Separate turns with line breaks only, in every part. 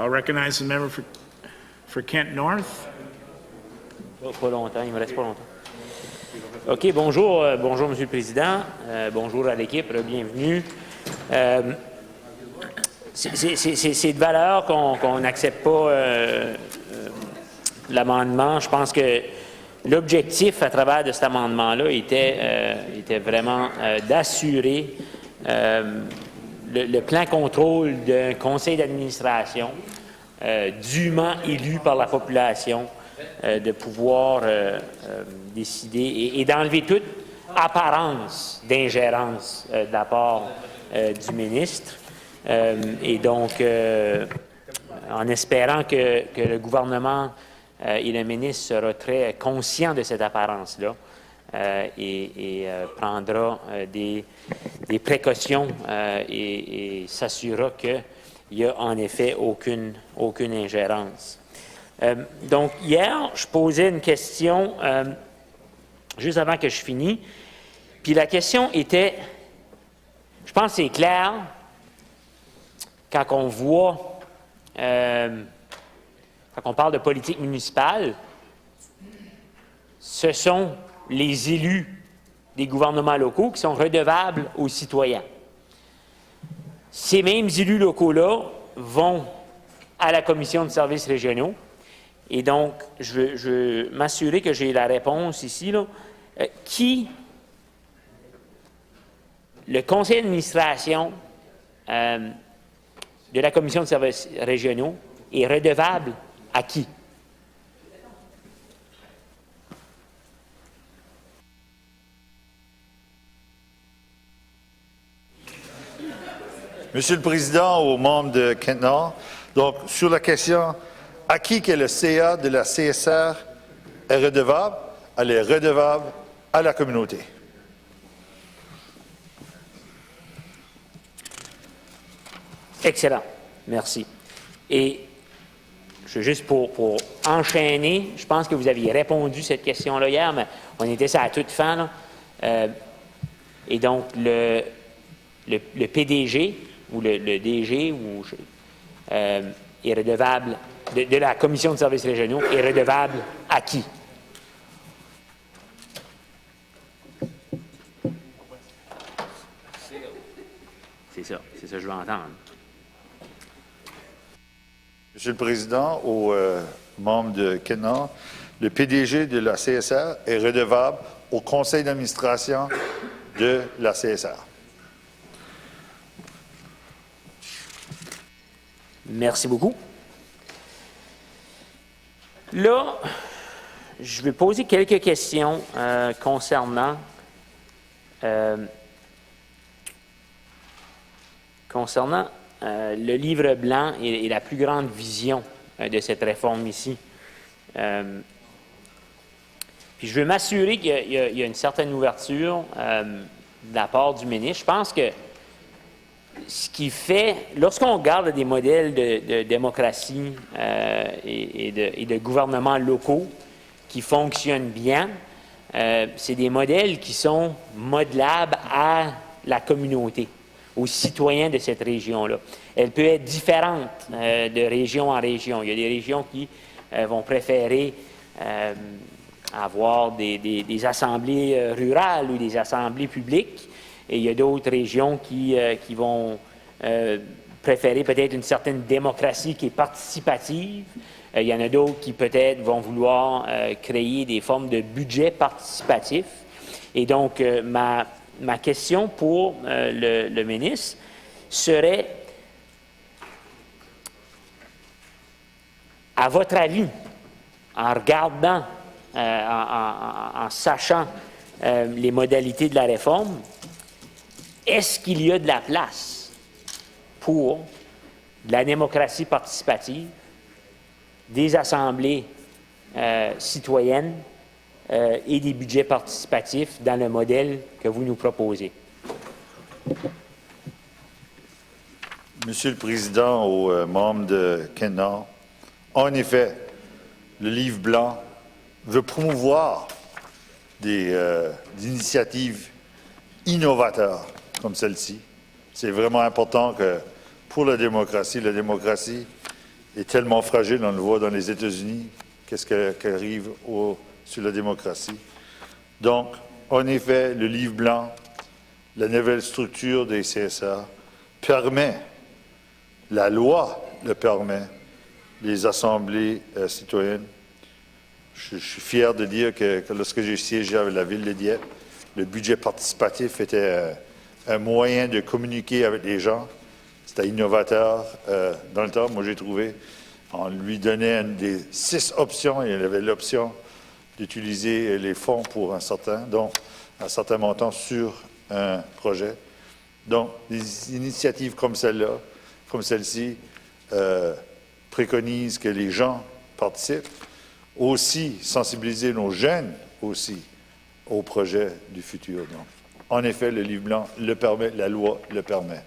I'll recognize the member for Kent North.
Pas longtemps, il me reste pas longtemps. OK, bonjour, bonjour Monsieur le Président, bonjour à l'équipe, bienvenue. C'est de valeur qu'on n'accepte pas l'amendement. Je pense que l'objectif à travers de cet amendement-là était vraiment d'assurer le plein contrôle d'un conseil d'administration dûment élu par la population de pouvoir décider et d'enlever toute apparence d'ingérence de la part du ministre. Et donc, en espérant que le gouvernement et le ministre seront très conscients de cette apparence-là et prendra des précautions et s'assurera qu'il n'y a en effet aucune ingérence. Donc, hier, je posais une question juste avant que je finisse, puis la question était, je pense que c'est clair, quand on voit, quand on parle de politique municipale, ce sont les élus des gouvernements locaux qui sont redevables aux citoyens. Ces mêmes élus locaux-là vont à la commission de services régionaux. Et donc, je veux m'assurer que j'ai la réponse ici. Là. Le conseil d'administration de la commission de services régionaux est redevable à qui?
Monsieur le Président, aux membres de Kent Nord, donc sur la question à qui que le CA de la CSR est redevable, elle est redevable à la communauté.
Excellent. Merci. Et juste pour enchaîner, je pense que vous aviez répondu à cette question-là hier, mais on était ça à toute fin. Là. Et donc, le PDG ou le DG est redevable de la commission de services régionaux est redevable à qui? C'est ça que je veux entendre.
Monsieur le Président, aux membres de Kent Nord, le PDG de la CSR est redevable au conseil d'administration de la CSR.
Merci beaucoup. Là, je vais poser quelques questions concernant le livre blanc et la plus grande vision de cette réforme ici. Puis je veux m'assurer qu'il y a une certaine ouverture de la part du ministre. Je pense que ce qui fait, lorsqu'on regarde des modèles de démocratie et de gouvernements locaux qui fonctionnent bien, c'est des modèles qui sont modelables à la communauté, aux citoyens de cette région-là. Elle peut être différente de région en région. Il y a des régions qui vont préférer avoir des assemblées rurales ou des assemblées publiques. Et il y a d'autres régions qui vont préférer peut-être une certaine démocratie qui est participative. Il y en a d'autres qui peut-être vont vouloir créer des formes de budget participatif. Et donc, ma question pour le ministre serait, à votre avis, en regardant, en sachant les modalités de la réforme, est-ce qu'il y a de la place pour de la démocratie participative, des assemblées citoyennes et des budgets participatifs dans le modèle que vous nous proposez?
Monsieur le Président, aux membres de Kent Nord, en effet, le livre blanc veut promouvoir des initiatives innovateurs comme celle-ci. C'est vraiment important que pour la démocratie est tellement fragile, on le voit dans les États-Unis, qu'est-ce qui arrive sur la démocratie. Donc, en effet, le livre blanc, la nouvelle structure des CSA permet, la loi le permet, les assemblées citoyennes. Je suis fier de dire que lorsque j'ai siégé avec la Ville de Dieppe, le budget participatif était un moyen de communiquer avec les gens. C'était innovateur dans le temps, moi j'ai trouvé. On lui donnait une des 6 options et il avait l'option d'utiliser les fonds pour un certain montant sur un projet. Donc, des initiatives comme celle-là, comme celle-ci, préconisent que les gens participent. Aussi, sensibiliser nos jeunes aussi au projet du futur. Donc, en effet, le livre blanc le permet, la loi le permet.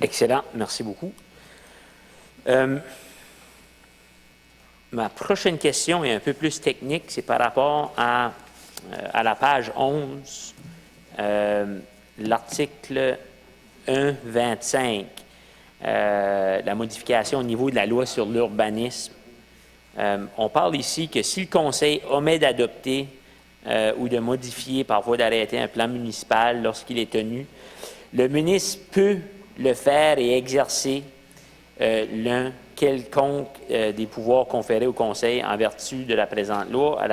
Excellent, merci beaucoup. Ma prochaine question est un peu plus technique, c'est par rapport à la page 11, l'article 1.25, la modification au niveau de la loi sur l'urbanisme. On parle ici que si le Conseil omet d'adopter ou de modifier par voie d'arrêté un plan municipal lorsqu'il est tenu, le ministre peut le faire et exercer l'un quelconque des pouvoirs conférés au Conseil en vertu de la présente loi à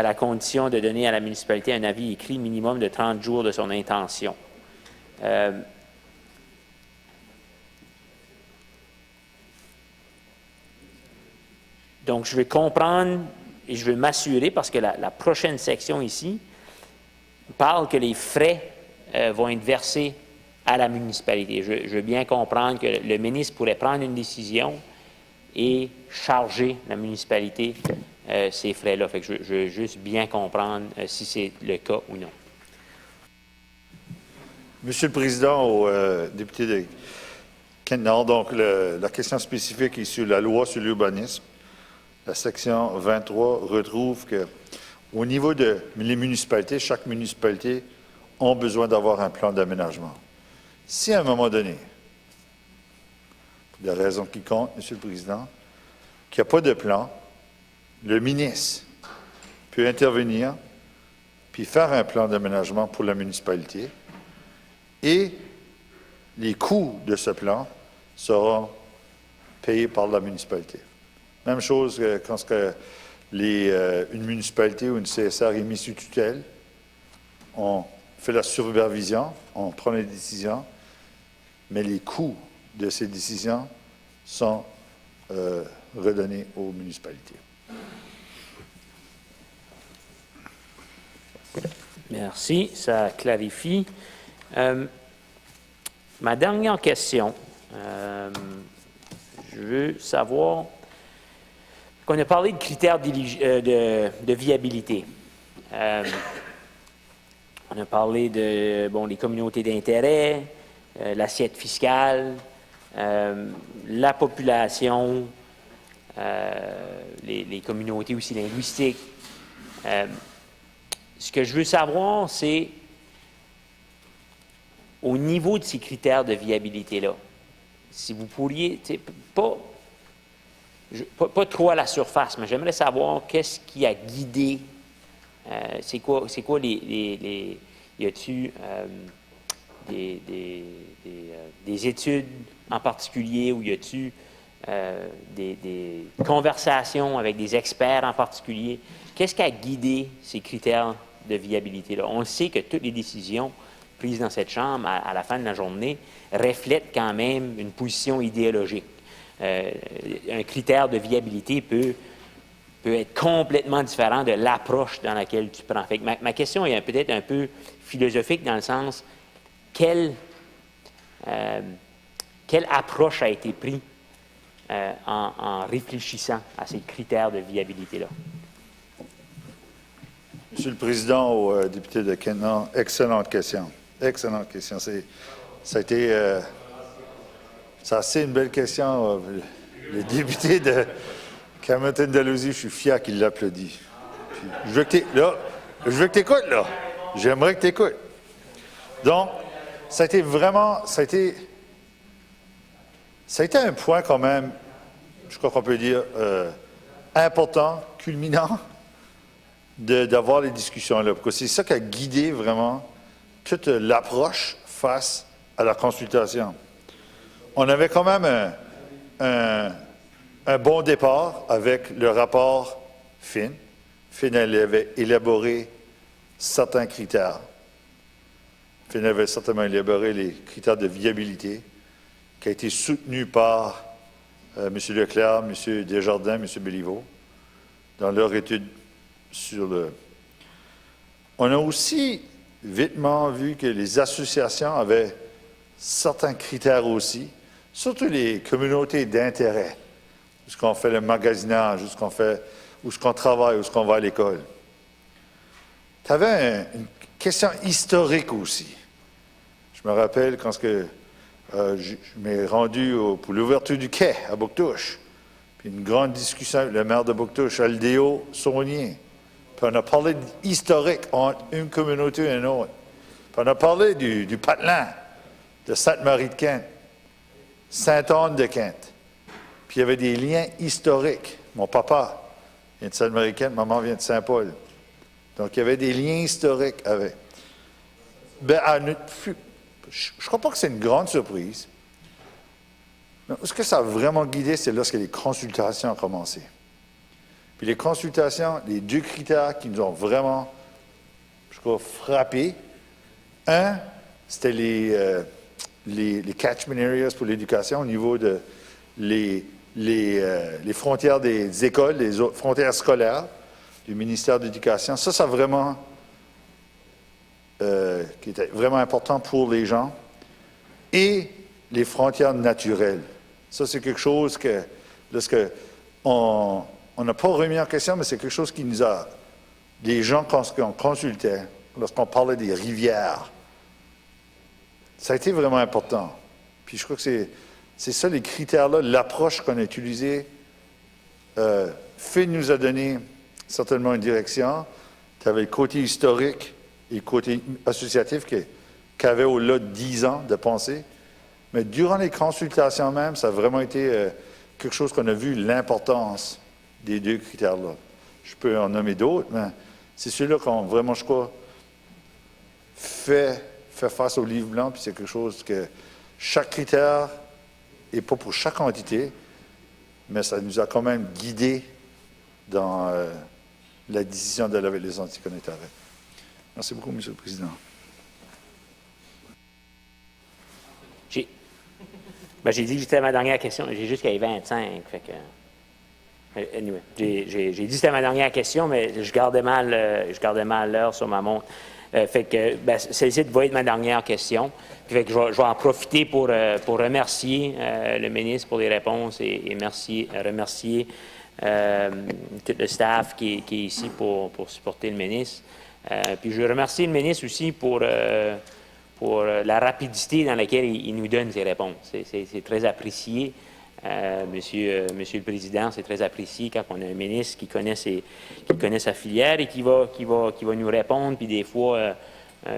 la condition de donner à la municipalité un avis écrit minimum de 30 jours de son intention. Donc, je vais comprendre et je vais m'assurer, parce que la prochaine section ici parle que les frais vont être versés à la municipalité. Je veux bien comprendre que le ministre pourrait prendre une décision et charger la municipalité ces frais-là. Fait que je veux juste bien comprendre si c'est le cas ou non.
Monsieur le Président, au député de Kent-Nord, donc la question spécifique est sur la loi sur l'urbanisme. La section 23 retrouve qu'au niveau des municipalités, chaque municipalité a besoin d'avoir un plan d'aménagement. Si à un moment donné, pour des raisons qui comptent, Monsieur le Président, qu'il n'y a pas de plan, le ministre peut intervenir puis faire un plan d'aménagement pour la municipalité et les coûts de ce plan seront payés par la municipalité. Même chose quand une municipalité ou une CSR est mise sous tutelle, on fait la supervision, on prend les décisions, mais les coûts de ces décisions sont redonnés aux municipalités.
Merci, ça clarifie. Ma dernière question, je veux savoir qu'on a parlé de critères de viabilité. On a parlé de les communautés d'intérêt, l'assiette fiscale, la population, les communautés aussi linguistiques. Ce que je veux savoir, c'est au niveau de ces critères de viabilité-là, si vous pourriez, pas trop à la surface, mais j'aimerais savoir qu'est-ce qui a guidé, c'est quoi y a-t-il des études en particulier ou y a-t-il des conversations avec des experts en particulier? Qu'est-ce qui a guidé ces critères de viabilité-là? On sait que toutes les décisions prises dans cette Chambre, à la fin de la journée, reflètent quand même une position idéologique. Un critère de viabilité peut être complètement différent de l'approche dans laquelle tu prends. Fait que ma question est peut-être un peu philosophique dans le sens, quelle approche a été prise en réfléchissant à ces critères de viabilité-là?
Monsieur le Président, au député de Kent-Nord, excellente question. Excellente question. Ça a été... c'est une belle question. Le député de Camerton-Dalhousie, je suis fier qu'il l'applaudit. Je veux que tu écoutes, là. J'aimerais que tu écoutes. Donc, ça a été vraiment, ça a été un point quand même, je crois qu'on peut dire, important, culminant, d'avoir les discussions-là. Parce que c'est ça qui a guidé vraiment toute l'approche face à la consultation. On avait quand même un bon départ avec le rapport Finn. Finn avait élaboré certains critères. Finn avait certainement élaboré les critères de viabilité, qui a été soutenu par M. Leclerc, M. Desjardins, M. Béliveau, dans leur étude sur le... On a aussi vitement vu que les associations avaient certains critères aussi, surtout les communautés d'intérêt, où ce qu'on fait le magasinage, où ce qu'on travaille, où ce qu'on va à l'école. Tu avais une question historique aussi. Je me rappelle quand je m'ai rendu pour l'ouverture du quai à Bouctouche, puis une grande discussion avec le maire de Bouctouche, Aldéo Saunier. Puis on a parlé d'historique entre une communauté et une autre. Puis on a parlé du Patelin, de Sainte-Marie-de-Kent, Sainte-Anne-de-Kent. Puis il y avait des liens historiques. Mon papa vient de Sainte-Marie-de-Kent, maman vient de Saint-Paul. Donc il y avait des liens historiques avec. Je ne crois pas que c'est une grande surprise. Mais ce que ça a vraiment guidé, c'est lorsque les consultations ont commencé. Puis les consultations, les deux critères qui nous ont vraiment, je crois, frappés. Un, c'était les catchment areas pour l'éducation au niveau de les frontières des écoles, les frontières scolaires du ministère de l'Éducation. Ça vraiment, qui était vraiment important pour les gens. Et les frontières naturelles. Ça, c'est quelque chose que, lorsque on n'a pas remis en question, mais c'est quelque chose qui nous a... Les gens, quand on consultait, lorsqu'on parlait des rivières, ça a été vraiment important. Puis je crois que c'est ça, les critères-là, l'approche qu'on a utilisée. Phil nous a donné certainement une direction. Tu avais le côté historique et le côté associatif qui avait au-delà de 10 ans de pensée. Mais durant les consultations même, ça a vraiment été quelque chose qu'on a vu, l'importance des deux critères-là. Je peux en nommer d'autres, mais c'est ceux-là qu'on vraiment, je crois, fait face au livre blanc, puis c'est quelque chose que chaque critère n'est pas pour chaque entité, mais ça nous a quand même guidés dans la décision d'aller avec les entités qu'on était avec. Merci beaucoup, M. le Président.
J'ai dit que c'était ma dernière question. J'ai juste qu'il y ait 25. Fait que, anyway, j'ai dit que c'était ma dernière question, mais je gardais mal l'heure sur ma montre. Fait que celle-ci va être ma dernière question. Fait que je vais en profiter pour remercier le ministre pour les réponses et remercier tout le staff qui est ici pour supporter le ministre. Puis je remercie le ministre aussi pour la rapidité dans laquelle il nous donne ses réponses. C'est très apprécié, Monsieur le Président, c'est très apprécié quand on a un ministre qui connaît sa filière et qui va nous répondre, puis des fois,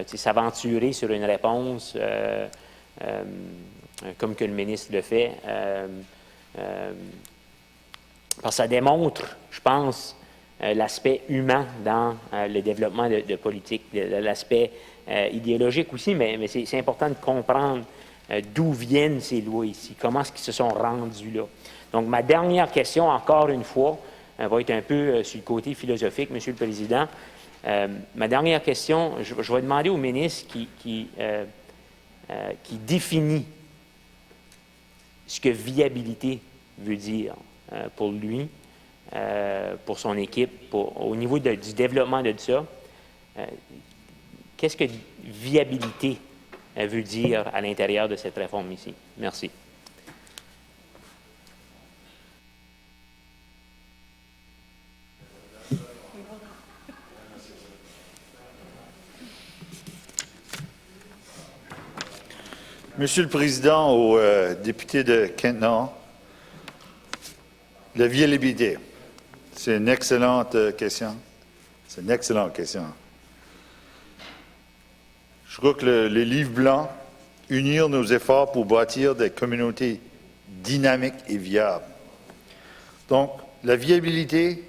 s'aventurer sur une réponse comme que le ministre le fait. Parce que ça démontre, je pense, l'aspect humain dans le développement de politique, l'aspect idéologique aussi, mais c'est important de comprendre d'où viennent ces lois ici, comment est-ce qu'ils se sont rendus là. Donc, ma dernière question, encore une fois, va être un peu sur le côté philosophique, Monsieur le Président. Ma dernière question, je vais demander au ministre qui définit ce que viabilité veut dire pour lui, pour son équipe, au niveau du développement de ça. Qu'est-ce que viabilité veut dire à l'intérieur de cette réforme ici? Merci.
Monsieur le Président, aux députés de Kent-Nord, la viabilité, c'est une excellente question. C'est une excellente question. Je crois que le livre blanc unir nos efforts pour bâtir des communautés dynamiques et viables. Donc, la viabilité,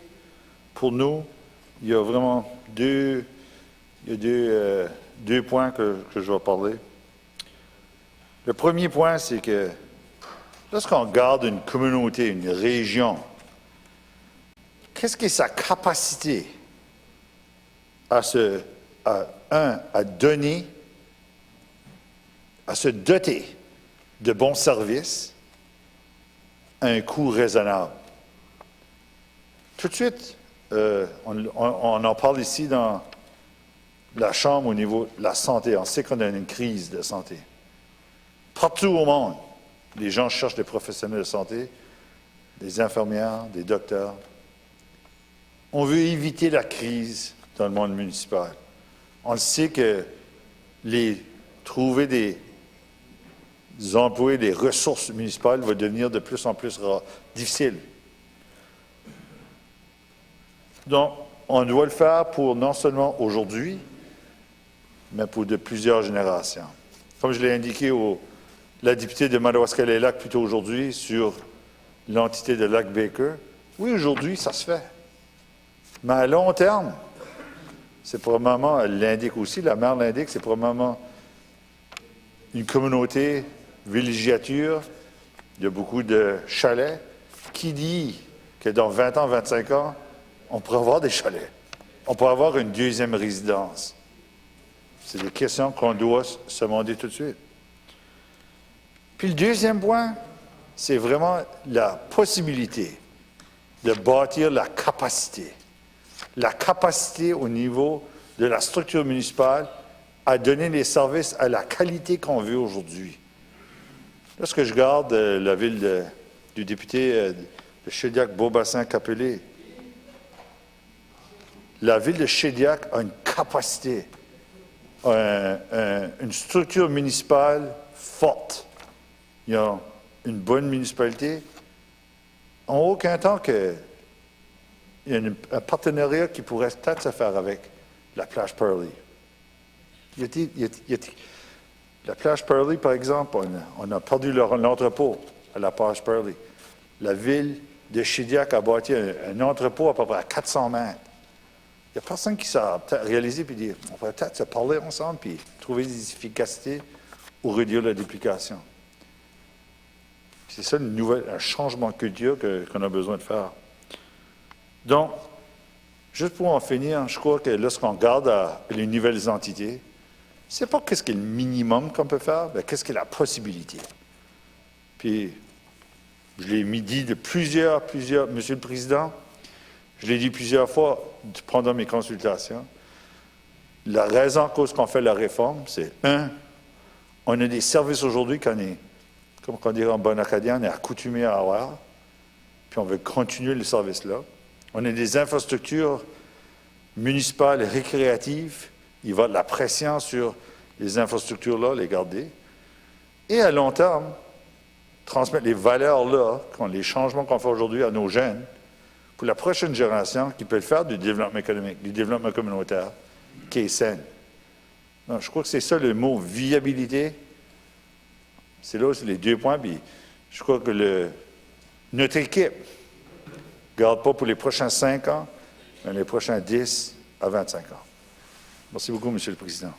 pour nous, il y a vraiment deux points que je vais parler. Le premier point, c'est que lorsqu'on regarde une communauté, une région, qu'est-ce qui est sa capacité à donner, à se doter de bons services à un coût raisonnable? Tout de suite, on en parle ici dans la Chambre au niveau de la santé. On sait qu'on a une crise de santé. Partout au monde, les gens cherchent des professionnels de santé, des infirmières, des docteurs. On veut éviter la crise dans le monde municipal. On sait que trouver des employés, des ressources municipales va devenir de plus en plus difficile. Donc, on doit le faire pour non seulement aujourd'hui, mais pour de plusieurs générations. Comme je l'ai indiqué la députée de Madawaska-les-Lacs plus tôt aujourd'hui sur l'entité de Lac Baker, oui, aujourd'hui, ça se fait. Mais à long terme, c'est probablement, elle l'indique aussi, la maire l'indique, c'est probablement une communauté villégiature, il y a beaucoup de chalets, qui dit que dans 20 ans, 25 ans, on pourrait avoir des chalets. On pourrait avoir une deuxième résidence. C'est des questions qu'on doit se demander tout de suite. Puis le deuxième point, c'est vraiment la possibilité de bâtir la capacité. La capacité au niveau de la structure municipale à donner les services à la qualité qu'on veut aujourd'hui. Lorsque je regarde la ville du député de Shediac-Beaubassin-Capelé, la ville de Shediac a une capacité, une structure municipale forte. Il y a une bonne municipalité. En aucun temps qu'il y a un partenariat qui pourrait peut-être se faire avec la plage Pearly. La plage Pearly, par exemple, on a perdu l'entrepôt à la plage Pearly. La ville de Shediac a bâti un entrepôt à peu près à 400 mètres. Il n'y a personne qui s'est réalisé et dit on pourrait peut-être se parler ensemble et trouver des efficacités ou réduire la duplication. C'est ça un changement de culture qu'on a besoin de faire. Donc, juste pour en finir, je crois que lorsqu'on regarde les nouvelles entités, c'est pas qu'est-ce qui est le minimum qu'on peut faire, mais qu'est-ce qui est la possibilité. Puis, je l'ai dit de plusieurs, Monsieur le Président, je l'ai dit plusieurs fois pendant mes consultations. La raison à cause qu'on fait la réforme, c'est, on a des services aujourd'hui qu'on est, comme on dirait en bon acadien, on est accoutumé à avoir, puis on veut continuer le service-là. On a des infrastructures municipales et récréatives. Il va y avoir de la pression sur les infrastructures-là, les garder. Et à long terme, transmettre les valeurs-là, les changements qu'on fait aujourd'hui à nos jeunes, pour la prochaine génération qui peut le faire du développement économique, du développement communautaire, qui est sain. Donc, je crois que c'est ça le mot viabilité. C'est là aussi les deux points. Puis je crois que notre équipe ne garde pas pour les prochains 5 ans, mais les prochains 10 à 25 ans. Merci beaucoup, Monsieur le Président.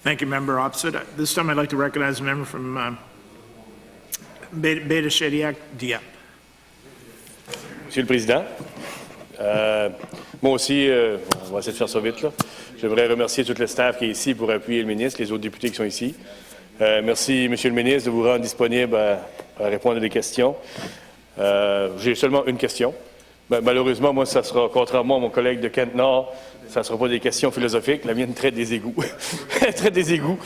Thank you, Member Opposite. This time I'd like to recognize a member from Beta Shediac, Dieppe.
Monsieur le Président, moi aussi, on va essayer de faire ça vite, là. J'aimerais remercier tout le staff qui est ici pour appuyer le ministre, les autres députés qui sont ici. Merci, Monsieur le ministre, de vous rendre disponible à répondre à des questions. J'ai seulement une question. Malheureusement, moi, ça sera, contrairement à mon collègue de Kent-Nord, ça ne sera pas des questions philosophiques. La mienne traite des égouts. traite des égouts.